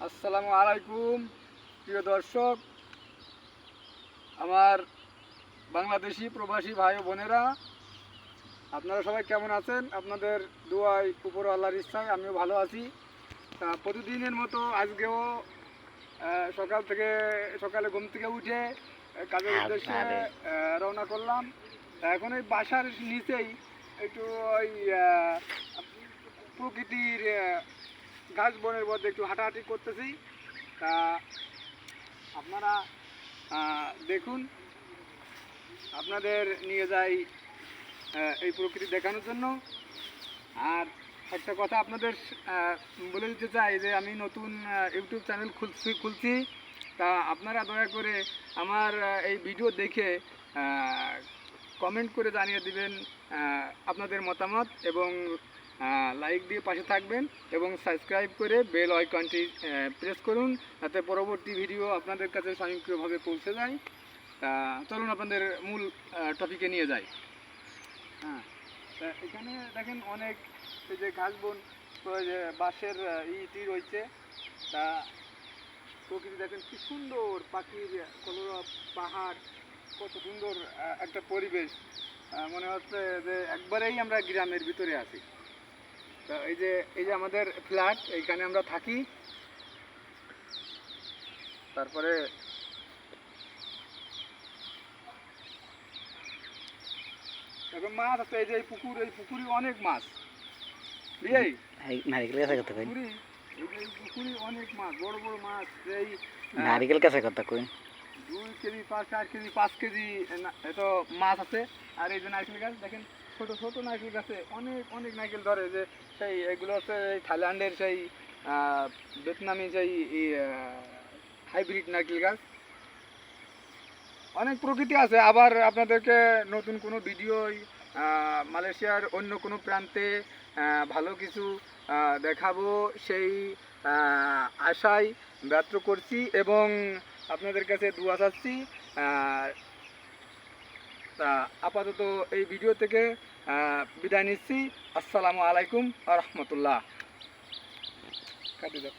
আসসালামু আলাইকুম প্রিয় দর্শক, আমার বাংলাদেশি প্রবাসী ভাই বোনেরা, আপনারা সবাই কেমন আছেন? আপনাদের দোয়ায় উপর আল্লাহর ইচ্ছায় আমিও ভালো আছি। তা প্রতিদিনের মতো আজকেও সকালে ঘুম থেকে উঠে কাজের উদ্দেশ্যে রওনা করলাম। তা এখন এই বাসার নিচেই একটু ওই প্রকৃতির ঘাস বনের মধ্যে একটু হাঁটাহাঁটি করতেছি। তা আপনারা দেখুন, আপনাদের নিয়ে যাই এই প্রকৃতি দেখানোর জন্য। আর একটা কথা আপনাদের বলে দিতে চাই যে আমি নতুন ইউটিউব চ্যানেল খুলছি। তা আপনারা দয়া করে আমার এই ভিডিও দেখে কমেন্ট করে জানিয়ে দিবেন আপনাদের মতামত, এবং লাইক দিয়ে পাশে থাকবেন এবং সাবস্ক্রাইব করে বেল আইকনটি প্রেস করুন, যাতে পরবর্তী ভিডিও আপনাদের কাছে স্বয়ংক্রিয়ভাবে পৌঁছে যায়। তা চলুন আপনাদের মূল টপিকে নিয়ে যাই। হ্যাঁ, তা এখানে দেখেন অনেক এই যে ঘাস বন, যে বাঁশের ইটি রয়েছে। তা প্রকৃতি দেখেন কি সুন্দর, পাখির কলরব, পাহাড়, কত সুন্দর একটা পরিবেশ। মনে হচ্ছে যে একবারেই আমরা গ্রামের ভিতরে আছি। তো এই যে আমাদের ফ্ল্যাট, এইখানে আমরা থাকি। তারপরে এখন মাছ আছে, এই যে এই পুকুরে অনেক মাছ। পুকুরে অনেক মাছ, বড় বড় মাছ। এই নারিকেল কাছে কথা কই 2 কেজি 4 কেজি 5 কেজি এত মাছ আছে। আর এই যে নারকেল গাছ দেখেন, ছোট ছোট নারকেল গাছে অনেক অনেক নারকেল ধরে। যে সেই এগুলো হচ্ছে থাইল্যান্ডের সেই ভিয়েতনামি সেই হাইব্রিড নারকেল গাছ। অনেক প্রকৃতি আছে। আবার আপনাদেরকে নতুন কোনো ভিডিও মালয়েশিয়ার অন্য কোনো প্রান্তে ভালো কিছু দেখাবো, সেই আশায় ব্যর্থ করছি এবং আপনাদের কাছে দোয়া চাচ্ছি। তা আপাতত এই ভিডিও থেকে বিদায় নিচ্ছি। আসসালামু আলাইকুম ওয়া রাহমাতুল্লাহ। কাটি দাও।